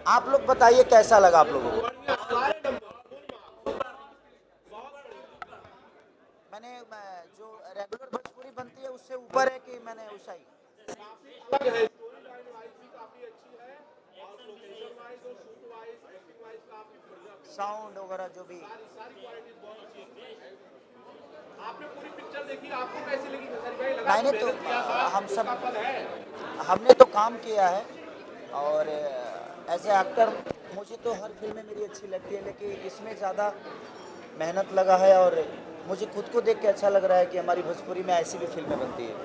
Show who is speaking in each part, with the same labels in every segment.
Speaker 1: आप लोग बताइए कैसा लगा आप लोगों को। जो रेगुलर भोजपुरी बनती है उससे ऊपर है कि मैंने उसा ही साउंड वगैरह जो भी।
Speaker 2: आपने पूरी पिक्चर देखी, आपको कैसी लगी खेसारी भाई? लगा
Speaker 1: मैंने तो
Speaker 2: मेहनत किया था,
Speaker 1: हम सब
Speaker 2: उसका फल है।
Speaker 1: हमने तो काम किया है और एज ए एक्टर मुझे तो हर फिल्में मेरी अच्छी लगती है, लेकिन इसमें ज़्यादा मेहनत लगा है और मुझे खुद को देख के अच्छा लग रहा है कि हमारी भोजपुरी में ऐसी भी फिल्में बनती है।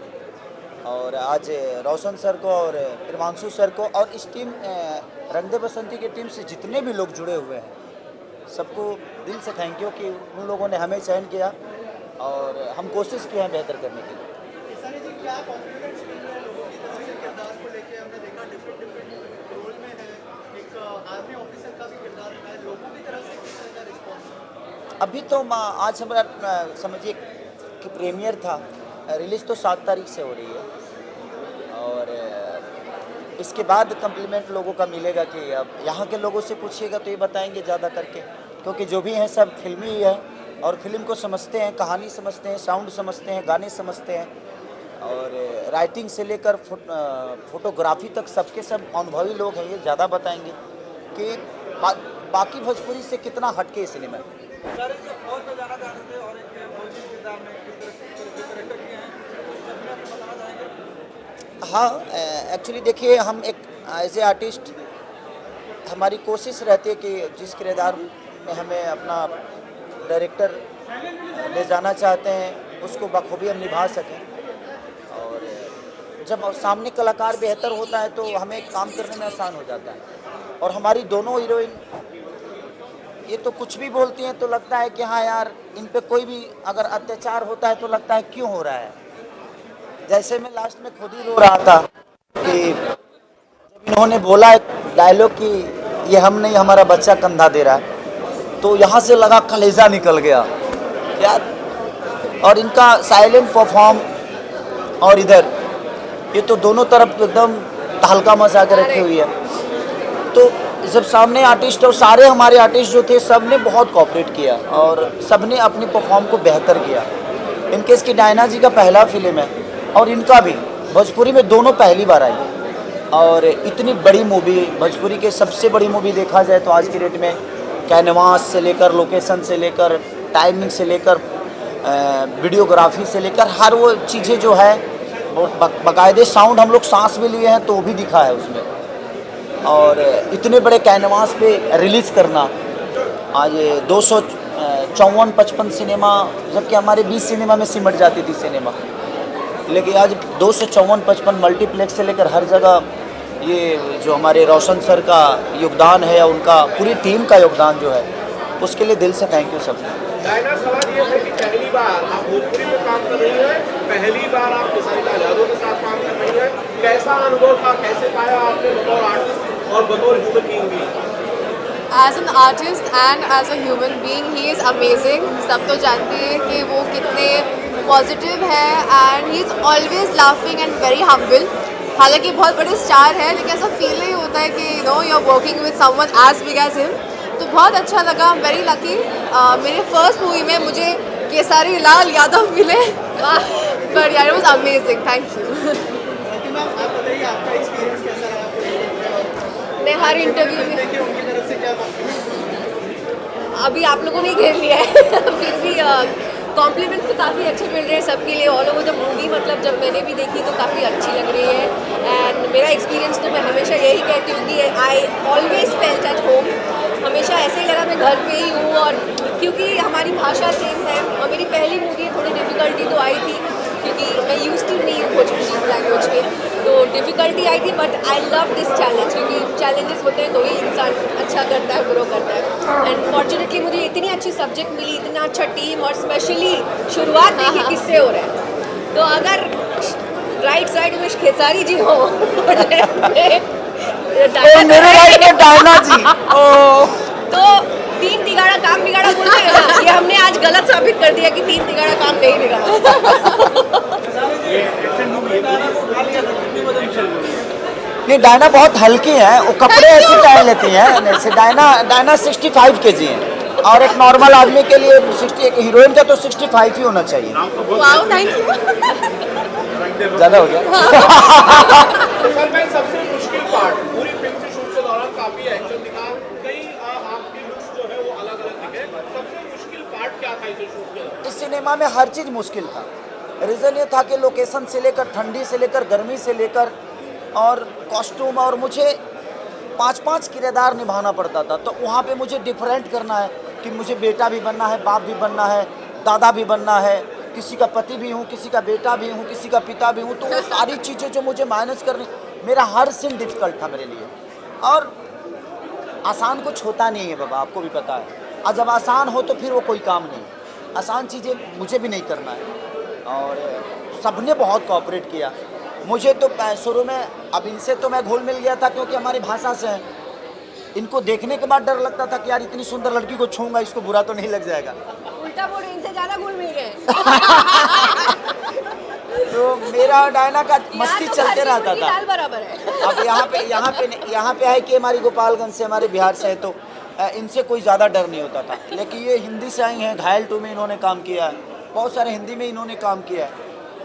Speaker 1: और आज रोशन सर को और प्रिमांशु सर को और इस टीम रंग दे बसंती की टीम से जितने भी लोग जुड़े हुए हैं सबको दिल से थैंक यू कि उन लोगों ने हमें चयन किया और हम कोशिश किए हैं बेहतर करने के लिए।
Speaker 3: खेसारी जी, क्या कॉम्प्लीमेंट्स मिल रहे हैं लोगों की तरफ से किरदार को लेके? हमने देखा डिफरेंट रोल में है, एक आर्मी ऑफिसर का भी किरदार है, लोगों की तरफ से किस तरह का रिस्पॉन्स?
Speaker 1: अभी तो आज हमारा समझिए कि प्रीमियर था, रिलीज़ तो 7 तारीख से हो रही है और इसके बाद कम्प्लीमेंट लोगों का मिलेगा कि अब यहाँ के लोगों से पूछिएगा तो ये बताएंगे ज़्यादा करके, क्योंकि जो भी हैं सब फिल्मी ही है और फिल्म को समझते हैं, कहानी समझते हैं, साउंड समझते हैं, गाने समझते हैं और राइटिंग से लेकर फोटोग्राफी तक सबके सब अनुभवी लोग हैं। ये ज़्यादा बताएंगे कि बाकी भोजपुरी से कितना हटके ये सिनेमा है।
Speaker 3: सर, फौज में जाना चाहते थे और एक फौजी किरदार में किस करेक्टर किए हैं, सब में आप बताना चाहेंगे?
Speaker 1: हाँ, एक्चुअली देखिए हम एक एज ए आर्टिस्ट हमारी कोशिश रहती है कि जिस किरदार में हमें अपना डायरेक्टर ले जाना चाहते हैं उसको बखूबी हम निभा सकें और जब सामने कलाकार बेहतर होता है तो हमें काम करने में आसान हो जाता है। और हमारी दोनों हीरोइन ये तो कुछ भी बोलती हैं तो लगता है कि हाँ यार, इन पे कोई भी अगर अत्याचार होता है तो लगता है क्यों हो रहा है। जैसे मैं लास्ट में खुद ही रो रहा था कि जब इन्होंने बोला एक डायलॉग कि ये हम नहीं हमारा बच्चा कंधा दे रहा है, तो यहाँ से लगा कलेजा निकल गया यार। और इनका साइलेंट परफॉर्म और इधर ये तो दोनों तरफ एकदम तहलका मचा के रखी हुई है। तो जब सामने आर्टिस्ट और सारे हमारे आर्टिस्ट जो थे सब ने बहुत कोऑपरेट किया और सब ने अपनी परफॉर्म को बेहतर किया। इनके इसकी डायना जी का पहला फिल्म है और इनका भी भोजपुरी में दोनों पहली बार आई और इतनी बड़ी मूवी, भोजपुरी के सबसे बड़ी मूवी देखा जाए तो आज की डेट में कैनवास से लेकर लोकेशन से लेकर टाइमिंग से लेकर वीडियोग्राफी से लेकर हर वो चीज़ें जो है वो बाकायदे साउंड हम लोग सांस भी लिए हैं तो भी दिखा है उसमें। और इतने बड़े कैनवास पे रिलीज़ करना, आज 254-55 सिनेमा, जबकि हमारे 20 सिनेमा में सिमट जाती थी सिनेमा, लेकिन आज 254-55 मल्टीप्लेक्स से लेकर हर जगह ये जो हमारे रोशन सर का योगदान है या उनका पूरी टीम का योगदान जो है उसके लिए दिल से थैंक यू सब।
Speaker 2: डायना, सवाल ये है कि पहली बार आप भोजपुरी में काम कर रही हैं, पहली बार आप खेसारी लाल यादव के साथ काम कर रही हैं, कैसा अनुभव था, कैसे पाया आपने बतौर आर्टिस्ट और बतौर ह्यूमन बीइंग भी?
Speaker 4: As an artist and as a human being he is amazing. सब तो जानते हैं कि वो कितने पॉजिटिव है and he is always laughing and very humble. हालांकि बहुत बड़े स्टार है लेकिन ऐसा फील नहीं होता है कि you know you are working with someone as big as him. तो बहुत अच्छा लगा, वेरी लकी। मेरे फर्स्ट मूवी में मुझे खेसारी लाल यादव मिले, बट यार it was amazing, thank you.
Speaker 3: Ma'am, आप बताइए आपका एक्सपीरियंस कैसा रहा?
Speaker 4: मैं हर इंटरव्यू में
Speaker 3: देखिए उनकी तरफ से क्या
Speaker 4: अभी आप लोगों ने घेर लिया है फिर भी कॉम्प्लीमेंट्स तो काफ़ी अच्छे मिल रहे हैं सबके लिए ऑल ओवर द मूवी। मतलब जब मैंने भी देखी तो काफ़ी अच्छी लग रही है एंड मेरा एक्सपीरियंस तो मैं हमेशा यही कहती हूँ कि I always felt at home. हमेशा ऐसे ही लगा मैं घर पे ही हूँ, और क्योंकि हमारी भाषा सेम है और मेरी पहली मूवी थोड़ी डिफ़िकल्टी तो आई थी क्योंकि मैं यूज्ड टू नहीं हूँ भोजपुरी लैंग्वेज के, तो डिफ़िकल्टी आई थी। But I love this challenge क्योंकि चैलेंजेस होते हैं तो ही इंसान अच्छा करता है, ग्रो करता है। एंड फॉर्चुनेटली मुझे इतनी अच्छी सब्जेक्ट मिली, इतना अच्छा टीम, और स्पेशली शुरुआत देखिए किससे हो रहा है। तो अगर राइट साइड में खेसारी जी हो
Speaker 1: मेरे राइट में डायना जी
Speaker 4: तो तीन तिगाड़ा काम बिगाड़ा बोलते हैं ना, ये हमने आज गलत साबित कर दिया कि तीन तिगाड़ा काम नहीं बिगाड़ा।
Speaker 1: नहीं, डायना बहुत हल्की है, वो कपड़े ऐसे पहन लेती हैं। जैसे डायना 65 केजी है और एक नॉर्मल आदमी के लिए 60, एक हीरोइन का तो 65 ही होना चाहिए।
Speaker 4: Wow, thank you.
Speaker 1: ज़्यादा हो गया।
Speaker 2: सर मैं सबसे मुश्किल पार्ट पूरी फिल्म के शूट के दौरान काफी एक्शन दिखा, कई आपकी लुक्स जो है वो अलग अलग दिखे, सबसे मुश्किल पार्ट क्या था इसे शूट के दौरान?
Speaker 1: इस सिनेमा में हर चीज़ मुश्किल था। रीज़न ये था कि लोकेशन से लेकर, ठंडी से लेकर, गर्मी से लेकर और कॉस्ट्यूम, और मुझे 5-5 किरदार निभाना पड़ता था। तो वहाँ पे मुझे डिफरेंट करना है कि मुझे बेटा भी बनना है, बाप भी बनना है, दादा भी बनना है, किसी का पति भी हूँ, किसी का बेटा भी हूँ, किसी का पिता भी हूँ। तो वो सारी चीज़ें जो मुझे माइनस करनी, मेरा हर सीन डिफ़िकल्ट था मेरे लिए। और आसान कुछ होता नहीं है बाबा, आपको भी पता है। और जब आसान हो तो फिर वो कोई काम नहीं। आसान चीज़ें मुझे भी नहीं करना है। और सबने बहुत कोऑपरेट किया। मुझे तो शुरू में, अब इनसे तो मैं घुल मिल गया था क्योंकि हमारी भाषा से हैं। इनको देखने के बाद डर लगता था कि यार इतनी सुंदर लड़की को छूंगा, इसको बुरा तो नहीं लग जाएगा।
Speaker 4: उल्टा बोल, इनसे ज्यादा घुल मिल गए।
Speaker 1: तो मेरा और डायना का मस्ती
Speaker 4: यहाँ तो
Speaker 1: चलते
Speaker 4: हल्दी
Speaker 1: रहता
Speaker 4: फुल्की
Speaker 1: था।
Speaker 4: दाल बराबर है।
Speaker 1: अब यहाँ पे है कि हमारी गोपालगंज से, हमारे बिहार से है, तो इनसे कोई ज़्यादा डर नहीं होता था। लेकिन ये हिंदी से आई हैं, घायल 2 में इन्होंने काम किया है, बहुत सारे हिंदी में इन्होंने काम किया है।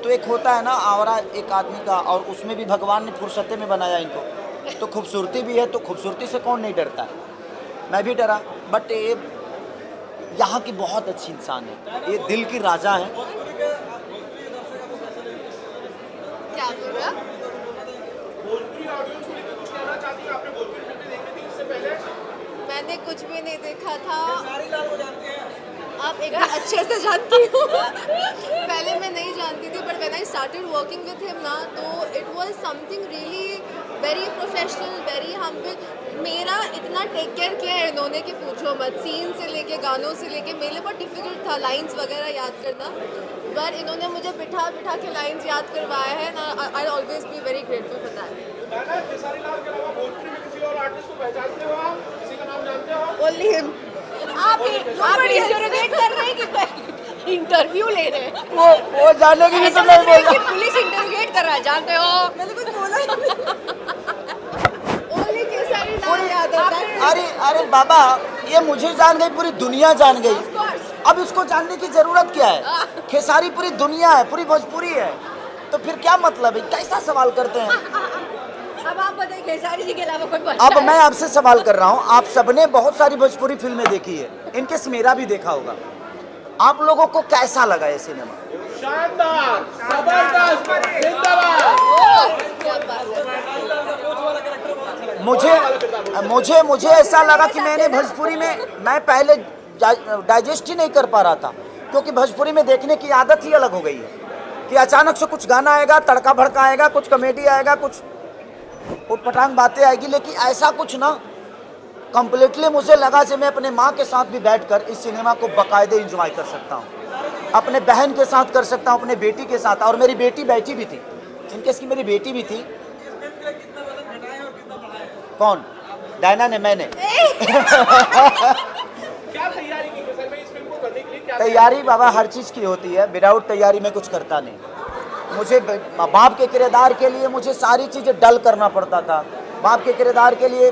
Speaker 1: तो एक होता है ना आवरा एक आदमी का, और उसमें भी भगवान ने फुर्सते में बनाया इनको। तो खूबसूरती भी है, तो खूबसूरती से कौन नहीं डरता है। मैं भी डरा, बट ये यहाँ की बहुत अच्छी इंसान है, ये दिल की राजा है।
Speaker 4: क्या बोल रहा?
Speaker 2: भोजपुरी ऑडियंस को लेकर कुछ कहना चाहती हैं? आपने भोजपुरी फिल्में देखी थी इससे पहले?
Speaker 4: मैंने कुछ भी नहीं देखा था। आप एकदम अच्छे से जानती हो। पहले मैं नहीं जानती थी, but when I started working with him ना, तो it was something really very professional, very humble. मेरा इतना टेक केयर किया है इन्होंने कि पूछो मत। सीन से लेके, गानों से लेके, मेरे लिए बहुत डिफिकल्ट था लाइंस वगैरह याद करना, पर इन्होंने मुझे बिठा बिठा के लाइंस याद करवाया है ना। I always be very grateful for that.
Speaker 2: मैंने खेसारी लाल के अलावा भोजपुरी में किसी और आर्टिस्ट को पहचानते हो आप? किसी का नाम जानते हो?
Speaker 4: Only him. आप इंटरोगेट कर रहे हैं कि इंटरव्यू ले रहे हैं?
Speaker 1: वो जाने की भी
Speaker 4: ऐसा
Speaker 1: तो मैं
Speaker 4: लग रहा है
Speaker 1: बोल
Speaker 4: कि पुलिस इंटरोगेट कर रहा है, जानते हो? मैंने कुछ बोला ही नहीं। ओनली केसरी लाल यादव।
Speaker 1: अरे बाबा, ये मुझे जान गई, पूरी दुनिया जान गई।
Speaker 4: Of course.
Speaker 1: अब इसको जानने की जरूरत क्या है? खेसारी पूरी दुनिया है, पूरी भोजपुरी है, तो फिर क्या मतलब है? कैसा सवाल करते हैं?
Speaker 4: अब आप बताइए, खेसारी जी के अलावा कोई बचा
Speaker 1: अब
Speaker 4: है?
Speaker 1: मैं आपसे सवाल कर रहा हूँ, आप सबने बहुत सारी भोजपुरी फिल्में देखी है, इनकेस मेरा भी देखा होगा। आप लोगों को कैसा लगा ये सिनेमा?
Speaker 2: शानदार, जबरदस्त, जिंदाबाद।
Speaker 4: ओह, क्या बात है।
Speaker 1: मुझे ऐसा लगा कि मैंने भोजपुरी में, मैं पहले डाइजेस्ट ही नहीं कर पा रहा था, क्योंकि भोजपुरी में देखने की आदत ही अलग हो गई है कि अचानक से कुछ गाना आएगा, तड़का भड़का आएगा, कुछ कॉमेडी आएगा, कुछ उटपटांग बातें आएगी। लेकिन ऐसा कुछ ना, कम्प्लीटली मुझे लगा कि मैं अपने माँ के साथ भी बैठकर इस सिनेमा को बाकायदे एंजॉय कर सकता हूँ, अपने बहन के साथ कर सकता हूँ, अपने बेटी के साथ। और मेरी बेटी बैठी भी थी, इनकेस की मेरी बेटी भी थी। कौन? डायना ने? मैंने
Speaker 2: क्या तैयारी की सर में इस फिल्म को करने के लिए? क्या
Speaker 1: तैयारी बाबा हर चीज़ की होती है, विदाउट तैयारी में कुछ करता नहीं। मुझे बाप के किरदार के लिए मुझे सारी चीज़ें डल करना पड़ता था। बाप के किरदार के लिए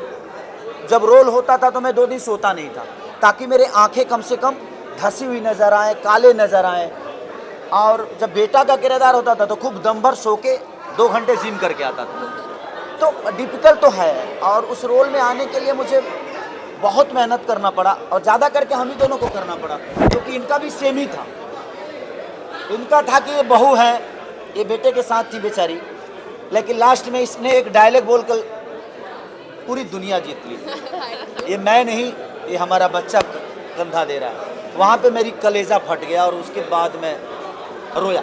Speaker 1: जब रोल होता था तो मैं 2 दिन सोता नहीं था, ताकि मेरे आंखें कम से कम धसी हुई नज़र आए, काले नज़र आए। और जब बेटा का किरदार होता था तो खूब दम भर सो के 2 घंटे जिम करके आता था। तो डिफ़िकल्ट तो है, और उस रोल में आने के लिए मुझे बहुत मेहनत करना पड़ा, और ज़्यादा करके हम ही दोनों को करना पड़ा, क्योंकि इनका भी सेम ही था। इनका था कि ये बहू है, ये बेटे के साथ थी बेचारी, लेकिन लास्ट में इसने एक डायलॉग बोलकर पूरी दुनिया जीत ली। ये मैं नहीं, ये हमारा बच्चा कंधा दे रहा है। वहाँ पे मेरी कलेजा फट गया, और उसके बाद मैं रोया।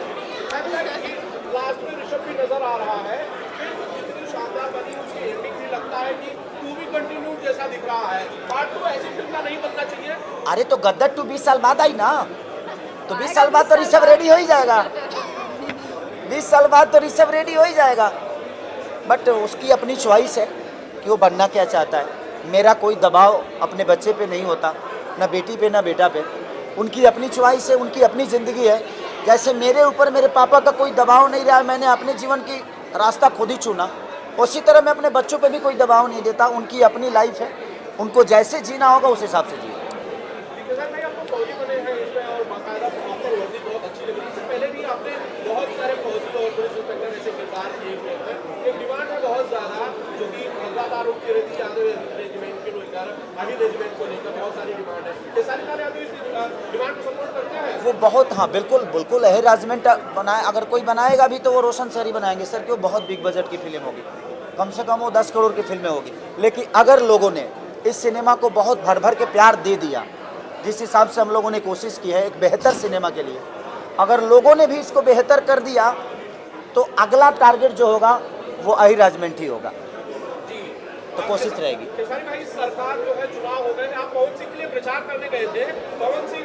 Speaker 2: लास्ट में ऋषभ भी नजर आ रहा है, फिल्म इतनी शानदार बनी, उसकी एंडिंग भी लगता है कि टू बी कंटिन्यू जैसा दिख रहा है। पार्ट 2 ऐसी फिल्म का नहीं बनना चाहिए?
Speaker 1: अरे तो गद्दर 2 20 साल बाद आई ना, तो 20 साल बाद तो ऋषभ रेडी हो ही जाएगा। 20 साल बाद तो ऋषभ रेडी हो ही जाएगा। बट उसकी अपनी चॉइस है कि वो बनना क्या चाहता है। मेरा कोई दबाव अपने बच्चे पे नहीं होता, ना बेटी पे ना बेटा पे। उनकी अपनी चॉइस है, उनकी अपनी ज़िंदगी है। जैसे मेरे ऊपर मेरे पापा का कोई दबाव नहीं रहा, मैंने अपने जीवन की रास्ता खुद ही चुना, उसी तरह मैं अपने बच्चों पे भी कोई दबाव नहीं देता, उनकी अपनी लाइफ है, उनको जैसे जीना होगा उस हिसाब से जिए।
Speaker 2: किसान भाई आपको फौजी बने हैं इसमें और बाकायदा प्रॉपर वर्दी बहुत अच्छी लग रही है। इससे पहले भी आपने बहुत सारे फौजी और पुलिस इंस्पेक्टर ऐसे किरदार किए हुए हैं। एक डिमांड है बहुत ज़्यादा जो कि लगातार उठती रहती है आगे रेजिमेंट को लेकर, अभी रेजिमेंट को लेकर बहुत सारी डिमांड है। ये सारी सारे आदमी इस डिमांड को सपोर्ट करते हैं।
Speaker 1: वो बहुत, हाँ बिल्कुल बिल्कुल, यही राजमेंट बनाए, अगर कोई बनाएगा भी तो वो रोशन सर ही बनाएंगे सर, क्यों, बहुत बिग बजट की फिल्म होगी, कम से कम वो 10 करोड़ की फिल्में होगी। लेकिन अगर लोगों ने इस सिनेमा को बहुत भर भर के प्यार दे दिया, जिस हिसाब से हम लोगों ने कोशिश की है एक बेहतर सिनेमा के लिए, अगर लोगों ने भी इसको बेहतर कर दिया तो अगला टारगेट जो होगा वो अहिराजमेंट ही होगा। तो कोशिश रहेगी।
Speaker 2: केसारी भाई सरकार जो है चुनाव हो गए, आप पवन सिंह के लिए प्रचार करने गए थे, पवन सिंह